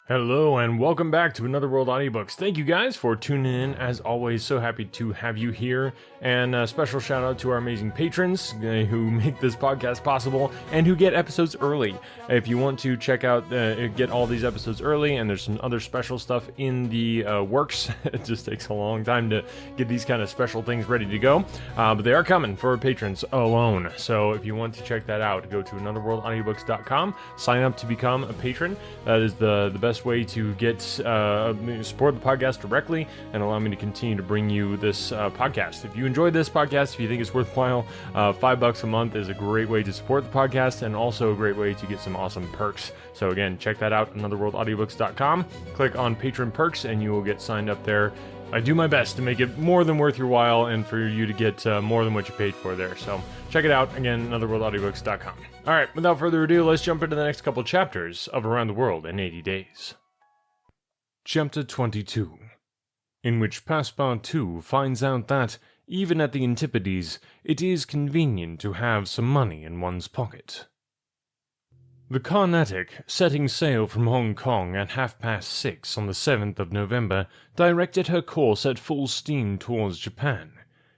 Hello and welcome back to Another World Audiobooks. Thank you guys for tuning in. As always, so happy to have you here. And a special shout out to our amazing patrons who make this podcast possible and who get episodes early. If you want to check out, get all these episodes early, and there's some other special stuff in the works. It just takes a long time to get these kind of special things ready to go. But they are coming for patrons alone. So if you want to check that out, go to anotherworldaudiobooks.com, sign up to become a patron. That is the best way to get support the podcast directly and allow me to continue to bring you this podcast. If you enjoy this podcast, if you think it's worthwhile, $5 a month is a great way to support the podcast and also a great way to get some awesome perks. So again, check that out, anotherworldaudiobooks.com. Click on patron perks and you will get signed up there. I do my best to make it more than worth your while and for you to get more than what you paid for there. So check it out, again, anotherworldaudiobooks.com. All right, without further ado, let's jump into the next couple chapters of Around the World in 80 Days. Chapter 22, in which Passepartout finds out that, even at the Antipodes, it is convenient to have some money in one's pocket. The Carnatic, setting sail from Hong Kong at 6:30 on the 7th of November, directed her course at full steam towards Japan.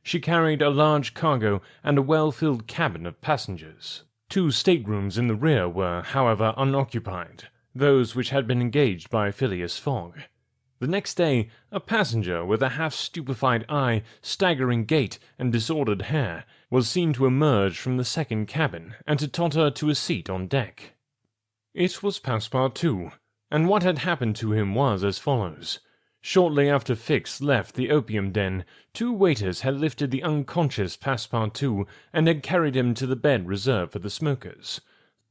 She carried a large cargo and a well-filled cabin of passengers. 2 staterooms in the rear were, however, unoccupied, those which had been engaged by Phileas Fogg. The next day, a passenger with a half-stupefied eye, staggering gait, and disordered hair, was seen to emerge from the second cabin and to totter to a seat on deck. It was Passepartout, and what had happened to him was as follows. Shortly after Fix left the opium den, 2 waiters had lifted the unconscious Passepartout and had carried him to the bed reserved for the smokers.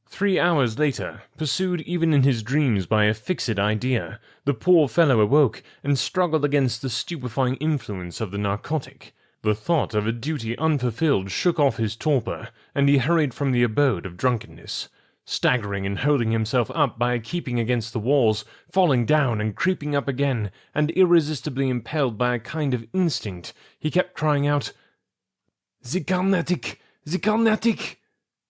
3 hours later, pursued even in his dreams by a fixed idea, the poor fellow awoke and struggled against the stupefying influence of the narcotic. The thought of a duty unfulfilled shook off his torpor, and he hurried from the abode of drunkenness. Staggering and holding himself up by keeping against the walls, falling down and creeping up again, and irresistibly impelled by a kind of instinct, he kept crying out, "The Carnatic! The Carnatic!"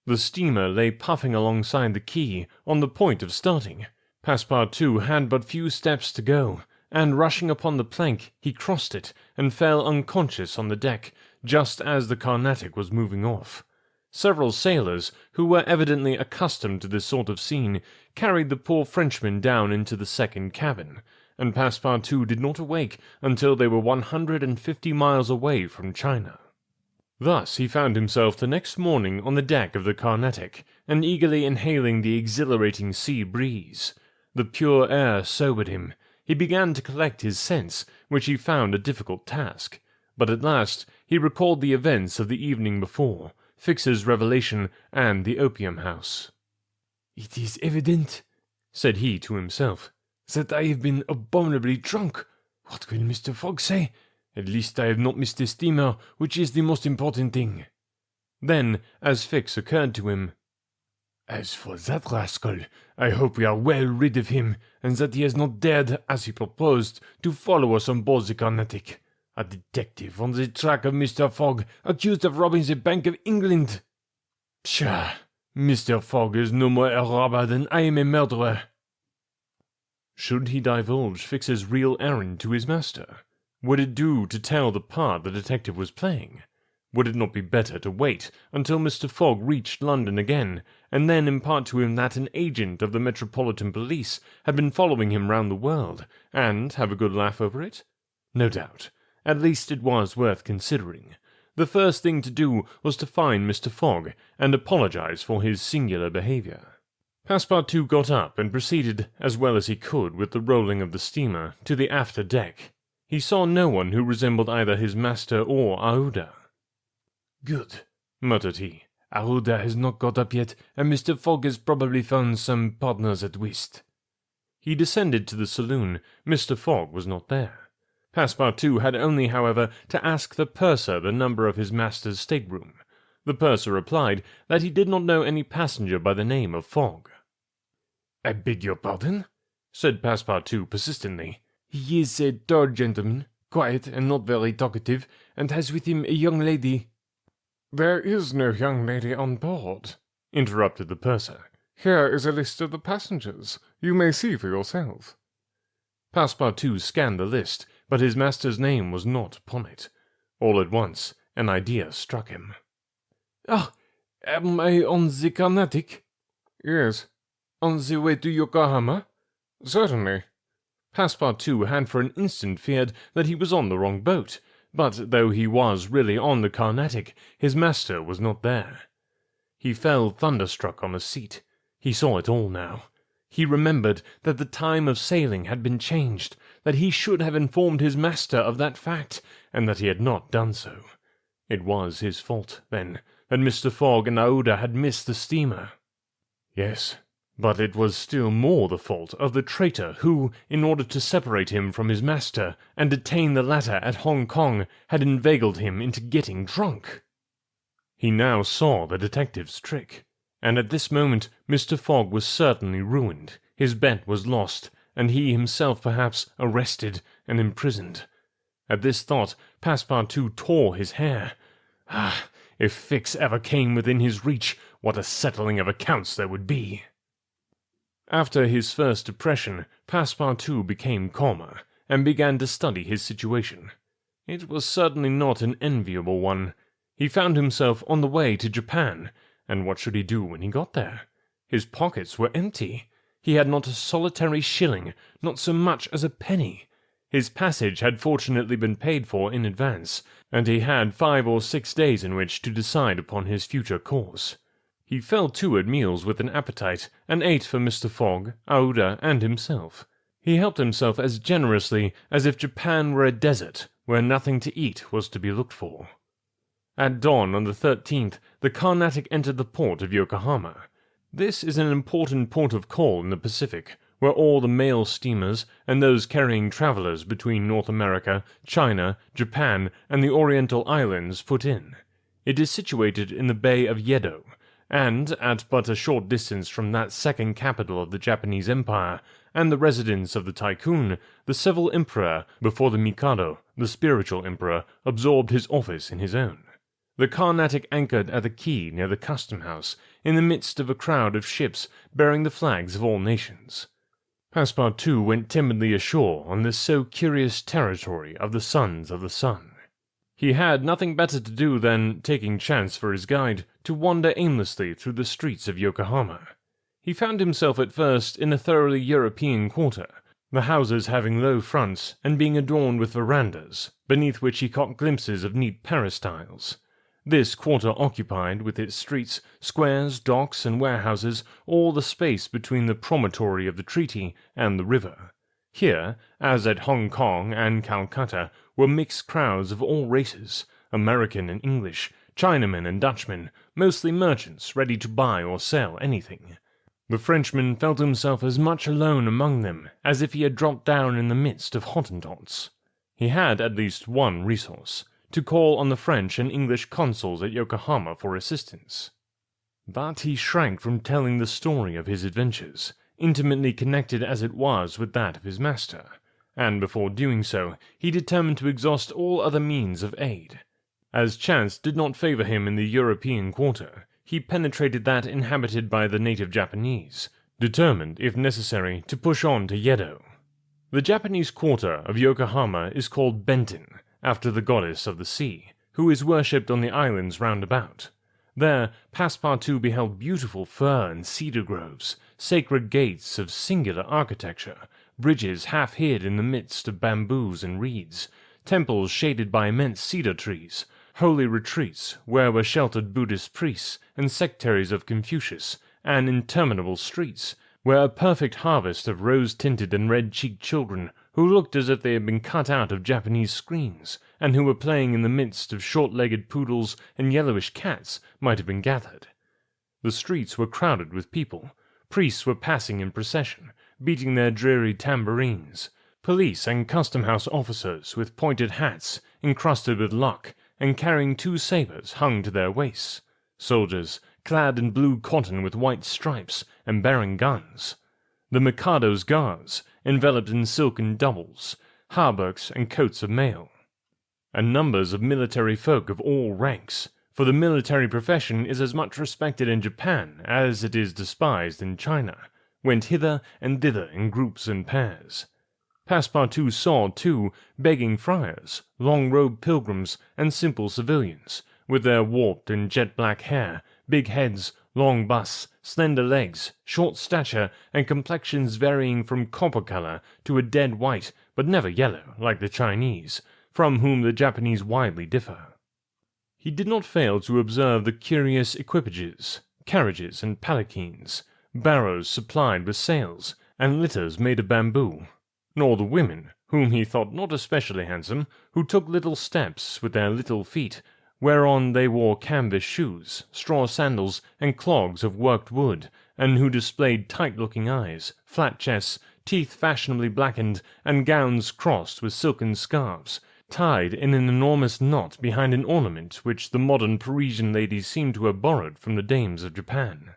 The steamer lay puffing alongside the quay, on the point of starting. Passepartout had but few steps to go, and rushing upon the plank, he crossed it, and fell unconscious on the deck, just as the Carnatic was moving off. Several sailors, who were evidently accustomed to this sort of scene, carried the poor Frenchman down into the second cabin, and Passepartout did not awake until they were 150 miles away from China. Thus he found himself the next morning on the deck of the Carnatic, and eagerly inhaling the exhilarating sea breeze. The pure air sobered him. He began to collect his sense, which he found a difficult task. But at last he recalled the events of the evening before, Fix's revelation, and the opium house. "It is evident," said he to himself, "that I have been abominably drunk. What will Mr. Fogg say? At least I have not missed the steamer, which is the most important thing." Then, as Fix occurred to him, "As for that rascal, I hope we are well rid of him, and that he has not dared, as he proposed, to follow us on board the Carnatic. A detective on the track of Mr. Fogg, accused of robbing the Bank of England. Pshaw! Mr. Fogg is no more a robber than I am a murderer." Should he divulge Fix's real errand to his master? Would it do to tell the part the detective was playing? Would it not be better to wait until Mr. Fogg reached London again, and then impart to him that an agent of the Metropolitan Police had been following him round the world, and have a good laugh over it? No doubt. At least it was worth considering. The first thing to do was to find Mr. Fogg, and apologize for his singular behaviour. Passepartout got up and proceeded, as well as he could with the rolling of the steamer, to the after deck. He saw no one who resembled either his master or Aouda. "Good," muttered he. "Aouda has not got up yet, and Mr. Fogg has probably found some partners at whist." He descended to the saloon. Mr. Fogg was not there. Passepartout had only, however, to ask the purser the number of his master's stateroom. The purser replied that he did not know any passenger by the name of Fogg. "I beg your pardon?" said Passepartout persistently. "He is a tall gentleman, quiet and not very talkative, and has with him a young lady." "There is no young lady on board," interrupted the purser. Here is a list of the passengers. You may see for yourself. Passepartout scanned the list, but his master's name was not upon it. All at once, an idea struck him. Ah, am I on the Carnatic? Yes. On the way to Yokohama? Certainly. Passepartout had for an instant feared that he was on the wrong boat, but though he was really on the Carnatic, his master was not there. He fell thunderstruck on the seat. He saw it all now. He remembered that the time of sailing had been changed, that he should have informed his master of that fact, and that he had not done so. It was his fault, then, that Mr. Fogg and Aouda had missed the steamer. Yes, but it was still more the fault of the traitor who, in order to separate him from his master and detain the latter at Hong Kong, had inveigled him into getting drunk. He now saw the detective's trick, and at this moment Mr. Fogg was certainly ruined, his bet was lost, and he himself perhaps arrested and imprisoned. At this thought, Passepartout tore his hair. Ah, if Fix ever came within his reach, what a settling of accounts there would be! After his first depression, Passepartout became calmer, and began to study his situation. It was certainly not an enviable one. He found himself on the way to Japan, and what should he do when he got there? His pockets were empty. He had not a solitary shilling, not so much as a penny. His passage had fortunately been paid for in advance, and he had 5 or 6 days in which to decide upon his future course. He fell to at meals with an appetite, and ate for Mr. Fogg, Aouda, and himself. He helped himself as generously as if Japan were a desert, where nothing to eat was to be looked for. At dawn on the 13th, the Carnatic entered the port of Yokohama. This is an important port of call in the Pacific, where all the mail steamers and those carrying travelers between North America, China, Japan, and the Oriental Islands put in. It is situated in the Bay of Yedo, and at but a short distance from that second capital of the Japanese Empire, and the residence of the Tycoon, the civil emperor, before the Mikado, the spiritual emperor, absorbed his office in his own. The Carnatic anchored at the quay near the custom-house, in the midst of a crowd of ships bearing the flags of all nations. Passepartout went timidly ashore on this so curious territory of the Sons of the Sun. He had nothing better to do than, taking chance for his guide, to wander aimlessly through the streets of Yokohama. He found himself at first in a thoroughly European quarter, the houses having low fronts and being adorned with verandas, beneath which he caught glimpses of neat peristyles. This quarter occupied, with its streets, squares, docks, and warehouses, all the space between the promontory of the treaty and the river. Here, as at Hong Kong and Calcutta, were mixed crowds of all races, American and English, Chinamen and Dutchmen, mostly merchants ready to buy or sell anything. The Frenchman felt himself as much alone among them as if he had dropped down in the midst of Hottentots. He had at least one resource, to call on the French and English consuls at Yokohama for assistance. But he shrank from telling the story of his adventures, intimately connected as it was with that of his master, and before doing so, he determined to exhaust all other means of aid. As chance did not favor him in the European quarter, he penetrated that inhabited by the native Japanese, determined, if necessary, to push on to Yedo. The Japanese quarter of Yokohama is called Benten, after the goddess of the sea, who is worshipped on the islands round about. There, Passepartout beheld beautiful fir and cedar groves, sacred gates of singular architecture, bridges half hid in the midst of bamboos and reeds, temples shaded by immense cedar trees, holy retreats where were sheltered Buddhist priests and sectaries of Confucius, and interminable streets, where a perfect harvest of rose-tinted and red-cheeked children who looked as if they had been cut out of Japanese screens, and who were playing in the midst of short-legged poodles and yellowish cats, might have been gathered. The streets were crowded with people. Priests were passing in procession, beating their dreary tambourines. Police and custom-house officers with pointed hats, encrusted with luck, and carrying 2 sabres hung to their waists. Soldiers, clad in blue cotton with white stripes, and bearing guns. The Mikado's guards, enveloped in silken doubles, hauberks and coats of mail. And numbers of military folk of all ranks, for the military profession is as much respected in Japan as it is despised in China, went hither and thither in groups and pairs. Passepartout saw, too, begging friars, long-robed pilgrims, and simple civilians, with their warped and jet-black hair, big heads, long busts, slender legs, short stature, and complexions varying from copper color to a dead white, but never yellow, like the Chinese, from whom the Japanese widely differ. He did not fail to observe the curious equipages, carriages and palanquins, barrows supplied with sails, and litters made of bamboo, nor the women, whom he thought not especially handsome, who took little steps with their little feet, whereon they wore canvas shoes, straw sandals, and clogs of worked wood, and who displayed tight-looking eyes, flat chests, teeth fashionably blackened, and gowns crossed with silken scarves, tied in an enormous knot behind an ornament which the modern Parisian ladies seem to have borrowed from the dames of Japan.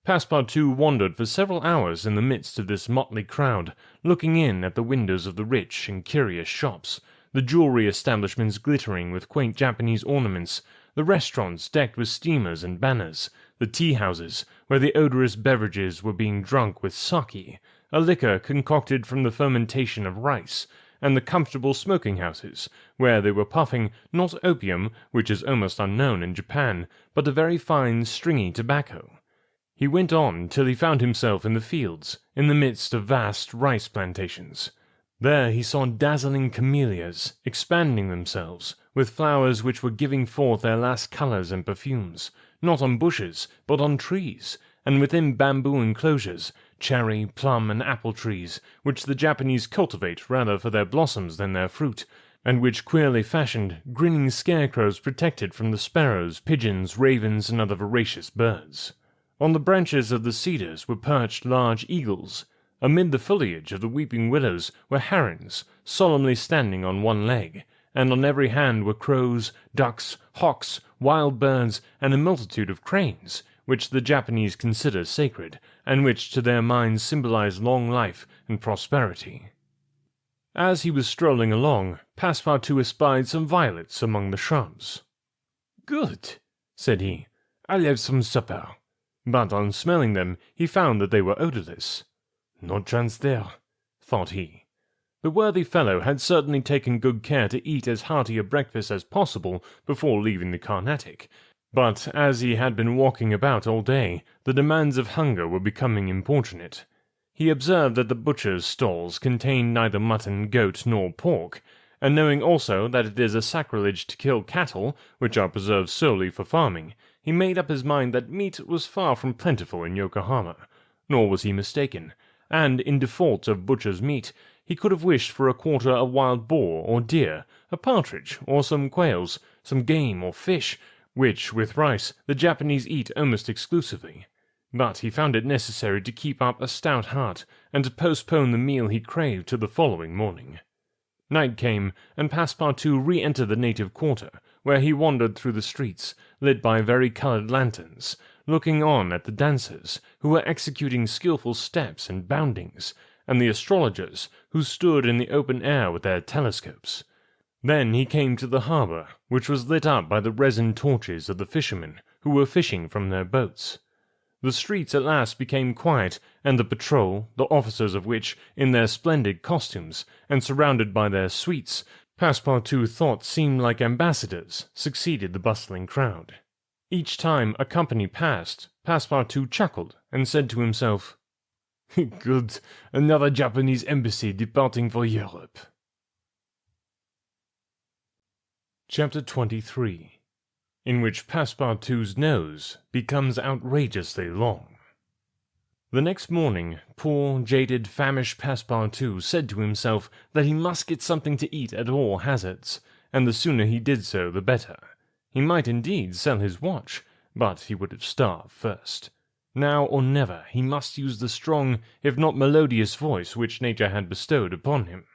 Passepartout wandered for several hours in the midst of this motley crowd, looking in at the windows of the rich and curious shops, the jewelry establishments glittering with quaint Japanese ornaments, the restaurants decked with steamers and banners, the tea-houses, where the odorous beverages were being drunk with sake, a liquor concocted from the fermentation of rice, and the comfortable smoking-houses, where they were puffing, not opium, which is almost unknown in Japan, but a very fine, stringy tobacco. He went on till he found himself in the fields, in the midst of vast rice plantations. There he saw dazzling camellias, expanding themselves, with flowers which were giving forth their last colours and perfumes, not on bushes, but on trees, and within bamboo enclosures, cherry, plum, and apple trees, which the Japanese cultivate rather for their blossoms than their fruit, and which queerly fashioned, grinning scarecrows protected from the sparrows, pigeons, ravens, and other voracious birds. On the branches of the cedars were perched large eagles. Amid the foliage of the weeping willows were herons, solemnly standing on one leg, and on every hand were crows, ducks, hawks, wild birds, and a multitude of cranes, which the Japanese consider sacred, and which to their minds symbolize long life and prosperity. As he was strolling along, Passepartout espied some violets among the shrubs. "Good," said he, "I'll have some supper." But on smelling them, he found that they were odorless. "No chance there," thought he. The worthy fellow had certainly taken good care to eat as hearty a breakfast as possible before leaving the Carnatic, but as he had been walking about all day, the demands of hunger were becoming importunate. He observed that the butchers' stalls contained neither mutton, goat, nor pork, and knowing also that it is a sacrilege to kill cattle, which are preserved solely for farming, he made up his mind that meat was far from plentiful in Yokohama. Nor was he mistaken, and in default of butcher's meat, he could have wished for a quarter of wild boar or deer, a partridge, or some quails, some game or fish, which, with rice, the Japanese eat almost exclusively. But he found it necessary to keep up a stout heart, and to postpone the meal he craved till the following morning. Night came, and Passepartout re-entered the native quarter, where he wandered through the streets, lit by vari-coloured lanterns, looking on at the dancers, who were executing skilful steps and boundings, and the astrologers, who stood in the open air with their telescopes. Then he came to the harbour, which was lit up by the resin torches of the fishermen, who were fishing from their boats. The streets at last became quiet, and the patrol, the officers of which, in their splendid costumes, and surrounded by their suites, Passepartout thought seemed like ambassadors, succeeded the bustling crowd. Each time a company passed, Passepartout chuckled, and said to himself, "Good, another Japanese embassy departing for Europe." Chapter 23, in which Passepartout's nose becomes outrageously long. The next morning, poor, jaded, famished Passepartout said to himself that he must get something to eat at all hazards, and the sooner he did so the better. He might indeed sell his watch, but he would have starved first. Now or never he must use the strong, if not melodious voice which nature had bestowed upon him.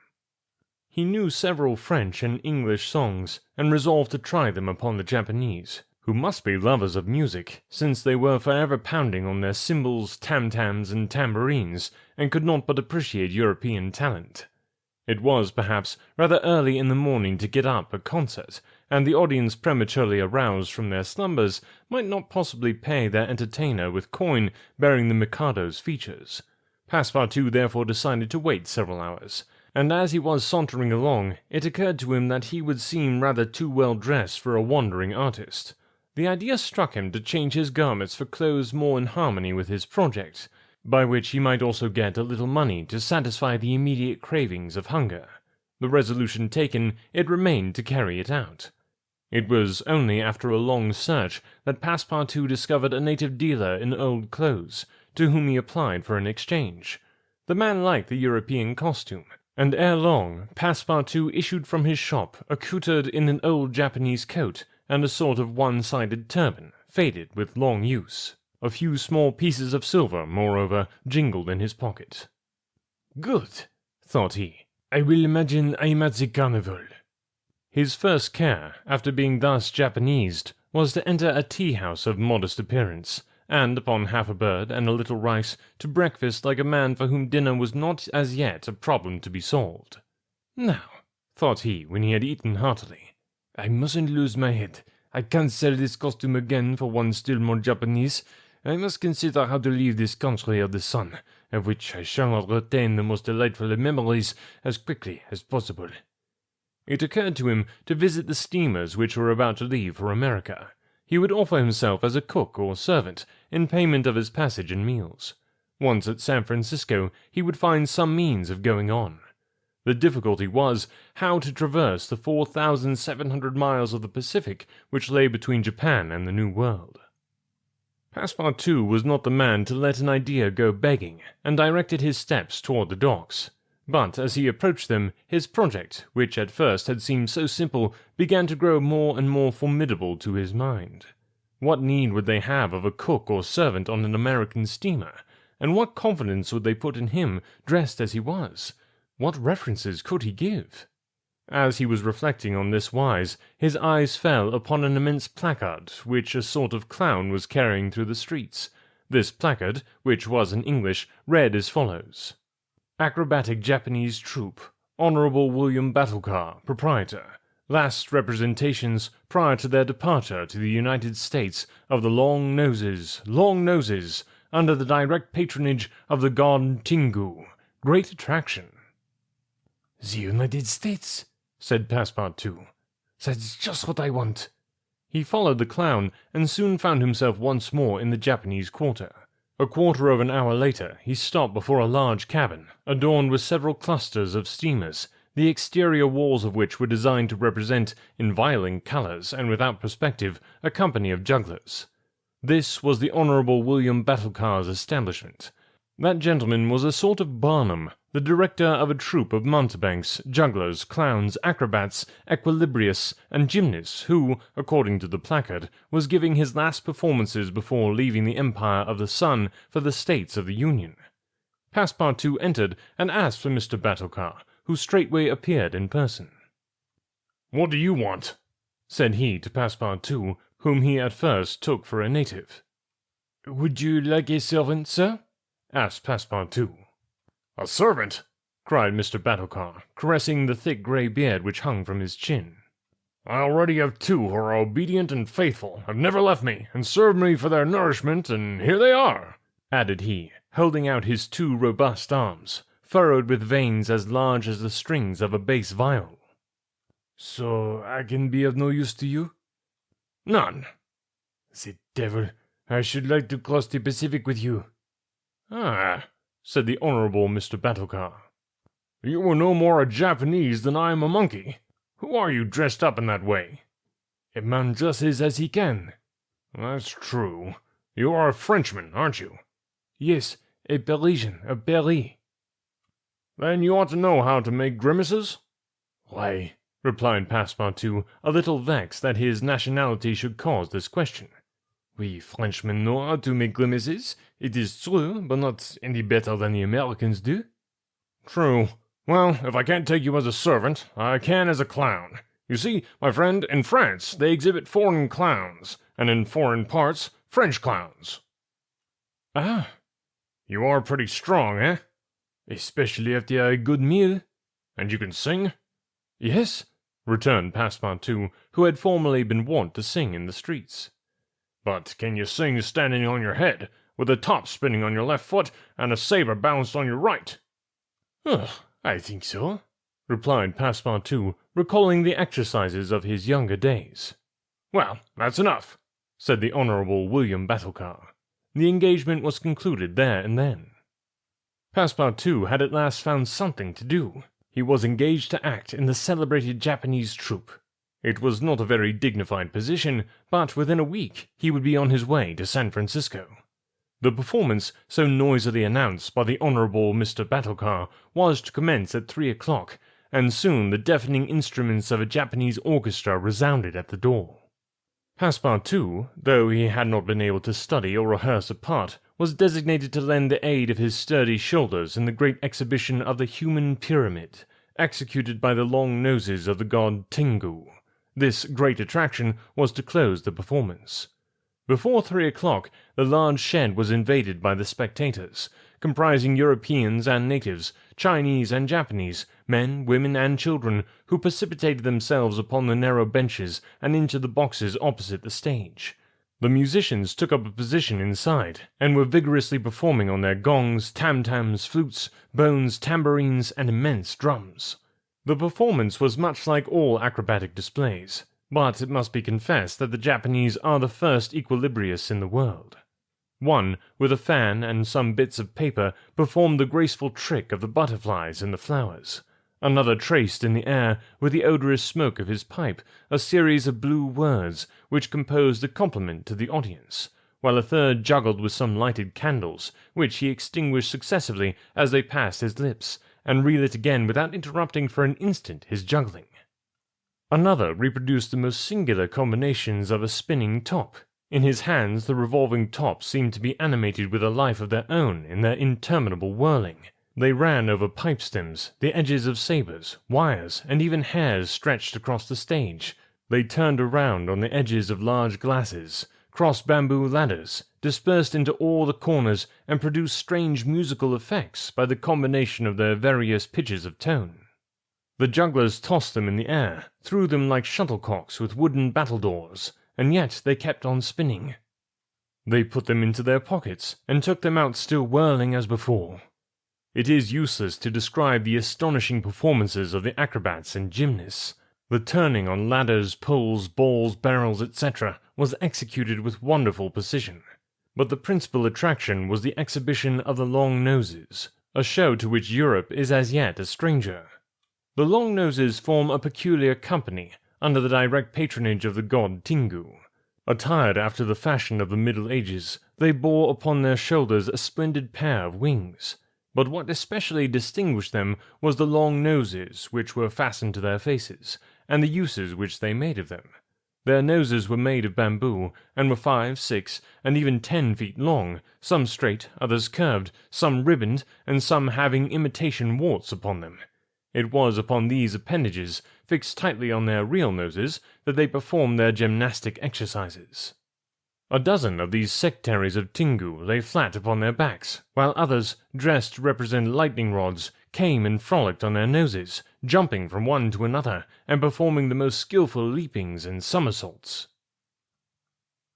He knew several French and English songs, and resolved to try them upon the Japanese, who must be lovers of music, since they were forever pounding on their cymbals, tam-tams, and tambourines, and could not but appreciate European talent. It was, perhaps, rather early in the morning to get up a concert, and the audience prematurely aroused from their slumbers might not possibly pay their entertainer with coin bearing the Mikado's features. Passepartout therefore decided to wait several hours, and as he was sauntering along, it occurred to him that he would seem rather too well dressed for a wandering artist. The idea struck him to change his garments for clothes more in harmony with his project, by which he might also get a little money to satisfy the immediate cravings of hunger. The resolution taken, it remained to carry it out. It was only after a long search that Passepartout discovered a native dealer in old clothes, to whom he applied for an exchange. The man liked the European costume, and ere long Passepartout issued from his shop accoutred in an old Japanese coat and a sort of one-sided turban, faded with long use. A few small pieces of silver, moreover, jingled in his pocket. "Good," thought he. "I will imagine I am at the carnival." His first care, after being thus Japanesed, was to enter a tea-house of modest appearance, and upon half a bird and a little rice, to breakfast like a man for whom dinner was not as yet a problem to be solved. "Now," thought he, when he had eaten heartily, "I mustn't lose my head. I can't sell this costume again for one still more Japanese. I must consider how to leave this country of the sun, of which I shall not retain the most delightful of memories, as quickly as possible." It occurred to him to visit the steamers which were about to leave for America. He would offer himself as a cook or servant, in payment of his passage and meals. Once at San Francisco, he would find some means of going on. The difficulty was how to traverse the 4,700 miles of the Pacific which lay between Japan and the New World. Passepartout was not the man to let an idea go begging, and directed his steps toward the docks. But as he approached them, his project, which at first had seemed so simple, began to grow more and more formidable to his mind. What need would they have of a cook or servant on an American steamer? And what confidence would they put in him, dressed as he was? What references could he give? As he was reflecting on this wise, his eyes fell upon an immense placard which a sort of clown was carrying through the streets. This placard, which was in English, read as follows: "Acrobatic Japanese Troupe, Honorable William Battlecar, Proprietor. Last representations prior to their departure to the United States of the Long Noses, under the direct patronage of the god Tingu. Great attraction." "The United States?" said Passepartout. "That's just what I want." He followed the clown, and soon found himself once more in the Japanese quarter. A quarter of an hour later, he stopped before a large cabin, adorned with several clusters of steamers, the exterior walls of which were designed to represent, in violent colors and without perspective, a company of jugglers. This was the Honorable William Battlecar's establishment. That gentleman was a sort of Barnum, the director of a troupe of mountebanks, jugglers, clowns, acrobats, equilibrists, and gymnasts who, according to the placard, was giving his last performances before leaving the Empire of the Sun for the States of the Union. Passepartout entered and asked for Mr. Battlecar, who straightway appeared in person. "What do you want?" said he to Passepartout, whom he at first took for a native. "Would you like a servant, sir?" asked Passepartout. "A servant?" cried Mr. Battlecar, caressing the thick grey beard which hung from his chin. "I already have two who are obedient and faithful, have never left me, and served me for their nourishment, and here they are," added he, holding out his two robust arms, furrowed with veins as large as the strings of a bass viol. "So I can be of no use to you?" "None." "The devil! I should like to cross the Pacific with you." "Ah," said the Honorable Mr. Battlecar. "You are no more a Japanese than I am a monkey. Who are you dressed up in that way?" "A man dresses as he can." "That's true. You are a Frenchman, aren't you?" "Yes, a Parisian of Paris." "Then you ought to know how to make grimaces?" "Why?" replied Passepartout, a little vexed that his nationality should cause this question. "We Frenchmen know how to make grimaces, it is true, but not any better than the Americans do." "True. Well, if I can't take you as a servant, I can as a clown. You see, my friend, in France they exhibit foreign clowns, and in foreign parts, French clowns." "Ah." "You are pretty strong, eh?" "Especially after a good meal." "And you can sing?" "Yes." returned Passepartout, who had formerly been wont to sing in the streets. "But can you sing standing on your head, with a top spinning on your left foot, and a saber balanced on your right?" I think so," replied Passepartout, recalling the exercises of his younger days. "Well, that's enough," said the Honourable William Battlecar. The engagement was concluded there and then. Passepartout had at last found something to do. He was engaged to act in the celebrated Japanese troupe. It was not a very dignified position, but within a week he would be on his way to San Francisco. The performance, so noisily announced by the Honourable Mr. Battlecar, was to commence at 3 o'clock, and soon the deafening instruments of a Japanese orchestra resounded at the door. Passepartout, though he had not been able to study or rehearse a part, was designated to lend the aid of his sturdy shoulders in the great exhibition of the human pyramid, executed by the long noses of the god Tingu. This great attraction was to close the performance. Before 3 o'clock, the large shed was invaded by the spectators, comprising Europeans and natives, Chinese and Japanese, men, women, and children, who precipitated themselves upon the narrow benches and into the boxes opposite the stage. The musicians took up a position inside, and were vigorously performing on their gongs, tam-tams, flutes, bones, tambourines, and immense drums. The performance was much like all acrobatic displays, but it must be confessed that the Japanese are the first equilibrists in the world. One, with a fan and some bits of paper, performed the graceful trick of the butterflies and the flowers. Another traced in the air, with the odorous smoke of his pipe, a series of blue words, which composed a compliment to the audience, while a third juggled with some lighted candles, which he extinguished successively as they passed his lips, and relit again without interrupting for an instant his juggling. Another reproduced the most singular combinations of a spinning top. In his hands the revolving tops seemed to be animated with a life of their own in their interminable whirling. They ran over pipe stems, the edges of sabers, wires, and even hairs stretched across the stage. They turned around on the edges of large glasses, crossed bamboo ladders, dispersed into all the corners, and produced strange musical effects by the combination of their various pitches of tone. The jugglers tossed them in the air, threw them like shuttlecocks with wooden battledores, and yet they kept on spinning. They put them into their pockets, and took them out still whirling as before. It is useless to describe the astonishing performances of the acrobats and gymnasts. The turning on ladders, poles, balls, barrels, etc., was executed with wonderful precision. But the principal attraction was the exhibition of the long noses, a show to which Europe is as yet a stranger. The long noses form a peculiar company, under the direct patronage of the god Tingu. Attired after the fashion of the Middle Ages, they bore upon their shoulders a splendid pair of wings. But what especially distinguished them was the long noses which were fastened to their faces, and the uses which they made of them. Their noses were made of bamboo, and were 5, 6, and even 10 feet long, some straight, others curved, some ribboned, and some having imitation warts upon them. It was upon these appendages, fixed tightly on their real noses, that they performed their gymnastic exercises. A dozen of these sectaries of Tingu lay flat upon their backs, while others, dressed to represent lightning rods, came and frolicked on their noses, jumping from one to another, and performing the most skilful leapings and somersaults.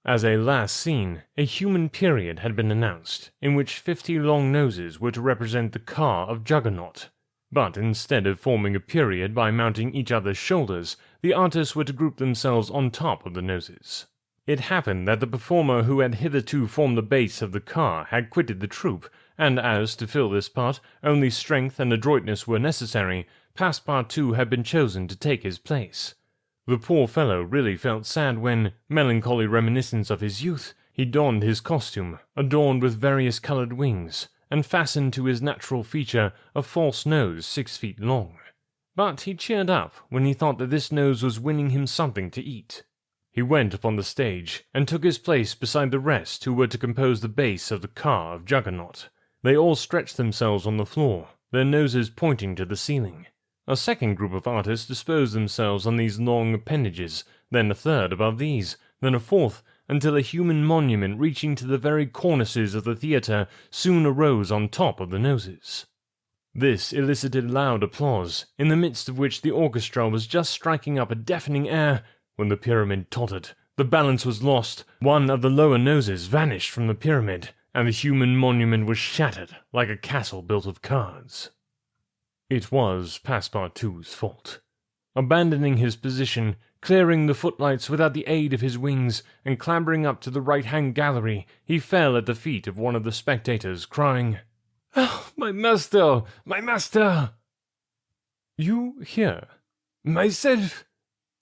As a last scene, a human period had been announced, in which 50 long noses were to represent the car of Juggernaut. But instead of forming a period by mounting each other's shoulders, the artists were to group themselves on top of the noses. It happened that the performer who had hitherto formed the base of the car had quitted the troupe, and as, to fill this part, only strength and adroitness were necessary, Passepartout had been chosen to take his place. The poor fellow really felt sad when, melancholy reminiscence of his youth, he donned his costume, adorned with various coloured wings, and fastened to his natural feature a false nose 6 feet long. But he cheered up when he thought that this nose was winning him something to eat. He went upon the stage, and took his place beside the rest who were to compose the base of the car of Juggernaut. They all stretched themselves on the floor, their noses pointing to the ceiling. A second group of artists disposed themselves on these long appendages, then a third above these, then a fourth, until a human monument reaching to the very cornices of the theatre soon arose on top of the noses. This elicited loud applause, in the midst of which the orchestra was just striking up a deafening air, when the pyramid tottered. The balance was lost, one of the lower noses vanished from the pyramid, and the human monument was shattered like a castle built of cards. It was Passepartout's fault. Abandoning his position, clearing the footlights without the aid of his wings, and clambering up to the right-hand gallery, he fell at the feet of one of the spectators, crying, "Oh, my master! My master!" "You here? Myself?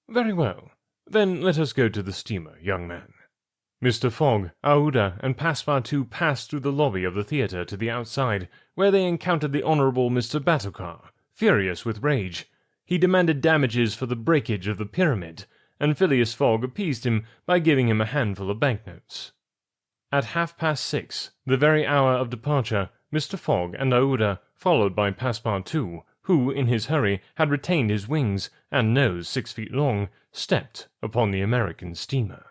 Very well. Then let us go to the steamer, young man." Mr. Fogg, Aouda, and Passepartout passed through the lobby of the theatre to the outside, where they encountered the Honourable Mr. Batulcar, furious with rage. He demanded damages for the breakage of the pyramid, and Phileas Fogg appeased him by giving him a handful of banknotes. At 6:30, the very hour of departure, Mr. Fogg and Aouda, followed by Passepartout, who, in his hurry, had retained his wings and nose 6 feet long, stepped upon the American steamer.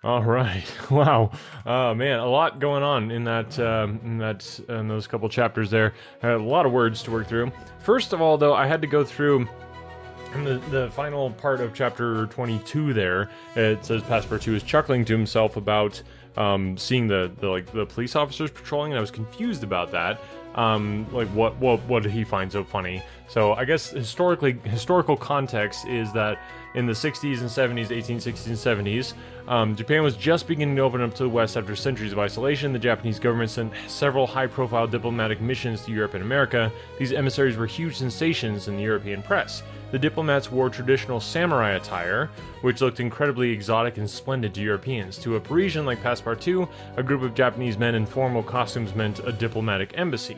All right, wow, man, a lot going on in those couple chapters there. I had a lot of words to work through. First of all, though, I had to go through the final part of chapter 22. There, it says Passepartout is chuckling to himself about seeing the police officers patrolling, and I was confused about that. What did he find so funny? So I guess historical context is that in the 60s and 70s, 1860s and 70s, Japan was just beginning to open up to the West after centuries of isolation. The Japanese government sent several high-profile diplomatic missions to Europe and America. These emissaries were huge sensations in the European press. The diplomats wore traditional samurai attire, which looked incredibly exotic and splendid to Europeans. To a Parisian like Passepartout, a group of Japanese men in formal costumes meant a diplomatic embassy.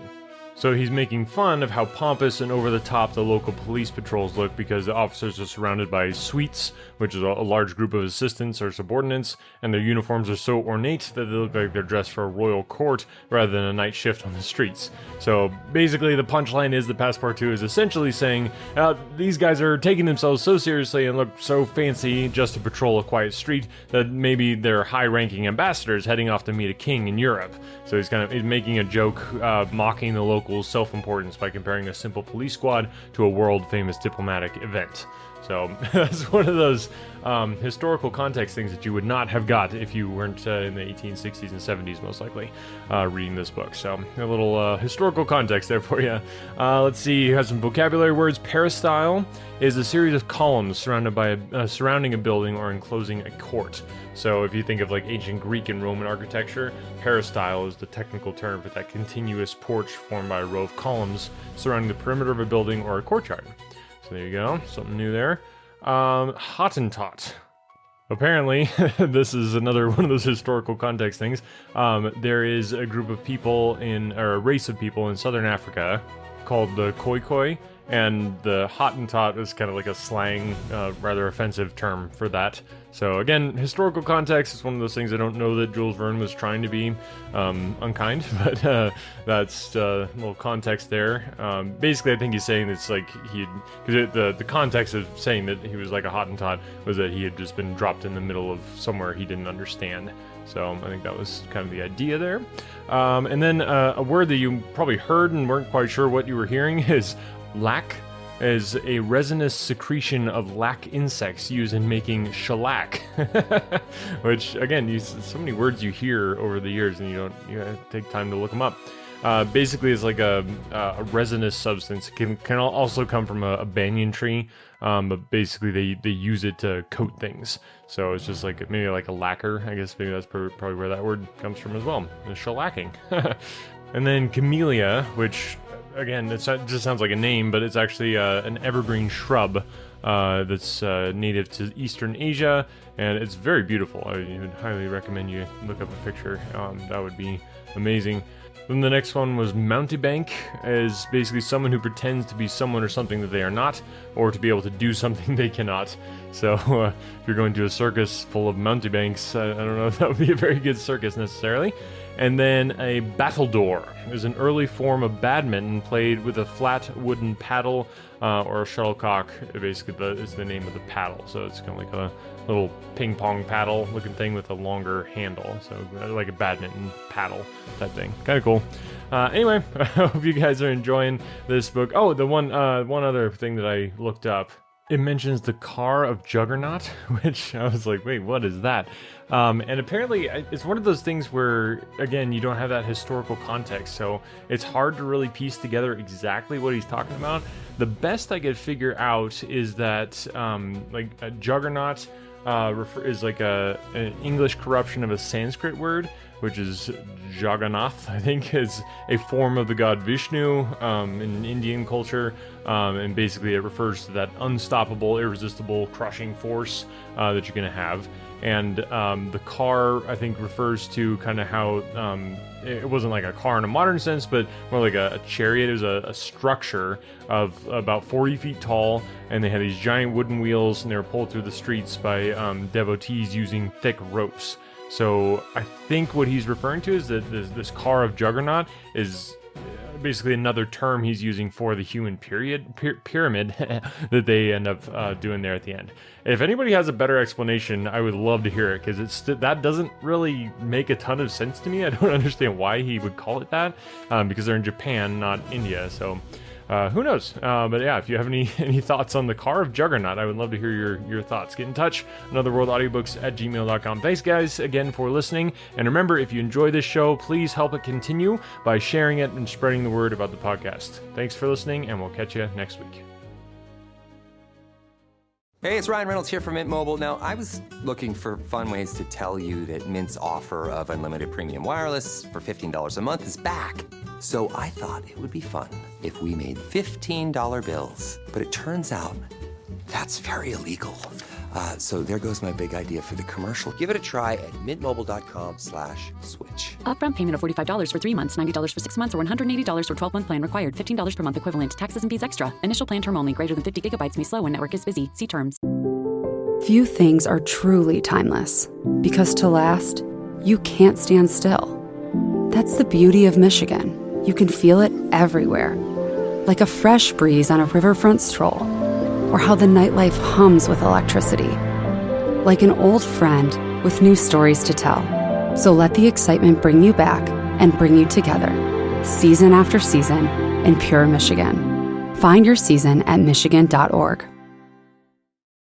So he's making fun of how pompous and over-the-top the local police patrols look because the officers are surrounded by suites, which is a large group of assistants or subordinates, and their uniforms are so ornate that they look like they're dressed for a royal court rather than a night shift on the streets. So basically the punchline is that Passepartout is essentially saying, these guys are taking themselves so seriously and look so fancy just to patrol a quiet street that maybe they're high-ranking ambassadors heading off to meet a king in Europe. So he's making a joke, mocking the local self-importance by comparing a simple police squad to a world-famous diplomatic event. So that's one of those historical context things that you would not have got if you weren't in the 1860s and 70s, most likely, reading this book. So a little historical context there for you. Let's see, you have some vocabulary words. Peristyle is a series of columns surrounding a building or enclosing a court. So if you think of like ancient Greek and Roman architecture, peristyle is the technical term for that continuous porch formed by a row of columns surrounding the perimeter of a building or a courtyard. So there you go, something new there. Hottentot. Apparently, this is another one of those historical context things. There is a group of people or a race of people in southern Africa called the Khoikhoi, and the Hottentot is kind of like a slang, rather offensive term for that. So again, historical context is one of those things I don't know that Jules Verne was trying to be unkind, but that's a little context there. Basically, I think he's saying it's like the context of saying that he was like a Hottentot was that he had just been dropped in the middle of somewhere he didn't understand. So I think that was kind of the idea there. And then a word that you probably heard and weren't quite sure what you were hearing is lac. Is a resinous secretion of lac insects used in making shellac, which again, so many words you hear over the years, and you gotta take time to look them up. Basically, it's like a resinous substance. It can also come from a banyan tree, but basically they use it to coat things. So it's just like maybe like a lacquer. I guess maybe that's probably where that word comes from as well. Shellacking. And then camellia, which again, it just sounds like a name, but it's actually an evergreen shrub that's native to Eastern Asia, and it's very beautiful. I would highly recommend you look up a picture. That would be amazing. Then the next one was mountebank, is basically someone who pretends to be someone or something that they are not, or to be able to do something they cannot. So if you're going to a circus full of mountebanks, I don't know if that would be a very good circus necessarily. And then a battledore is an early form of badminton played with a flat wooden paddle or a shuttlecock. Basically, is the name of the paddle. So it's kind of like a little ping pong paddle looking thing with a longer handle. So like a badminton paddle type thing. Kind of cool. Anyway, I hope you guys are enjoying this book. Oh, the one other thing that I looked up. It mentions the car of Juggernaut, which I was like, wait, what is that? And apparently it's one of those things where, again, you don't have that historical context, so it's hard to really piece together exactly what he's talking about. The best I could figure out is that like a Juggernaut is like an English corruption of a Sanskrit word, which is Jagannath, I think, is a form of the god Vishnu in Indian culture, and basically it refers to that unstoppable, irresistible, crushing force that you're going to have. And the car, I think, refers to kind of how it wasn't like a car in a modern sense, but more like a chariot. It was a structure of about 40 feet tall, and they had these giant wooden wheels, and they were pulled through the streets by devotees using thick ropes. So I think what he's referring to is that this car of Juggernaut is basically another term he's using for the human pyramid that they end up doing there at the end. If anybody has a better explanation, I would love to hear it, because that doesn't really make a ton of sense to me. I don't understand why he would call it that, because they're in Japan, not India. So who knows? But yeah, if you have any thoughts on the car of Juggernaut, I would love to hear your thoughts. Get in touch. anotherworldaudiobooks@gmail.com. Thanks, guys, again for listening. And remember, if you enjoy this show, please help it continue by sharing it and spreading the word about the podcast. Thanks for listening, and we'll catch you next week. Hey, it's Ryan Reynolds here from Mint Mobile. Now, I was looking for fun ways to tell you that Mint's offer of unlimited premium wireless for $15 a month is back. So I thought it would be fun if we made $15 bills. But it turns out that's very illegal. So there goes my big idea for the commercial. Give it a try at mintmobile.com/switch. Upfront payment of $45 for 3 months, $90 for 6 months, or $180 for 12-month plan required. $15 per month equivalent. Taxes and fees extra. Initial plan term only. Greater than 50 gigabytes may slow when network is busy. See terms. Few things are truly timeless, because to last, you can't stand still. That's the beauty of Michigan. You can feel it everywhere. Like a fresh breeze on a riverfront stroll, or how the nightlife hums with electricity. Like an old friend with new stories to tell. So let the excitement bring you back and bring you together, season after season, in pure Michigan. Find your season at Michigan.org.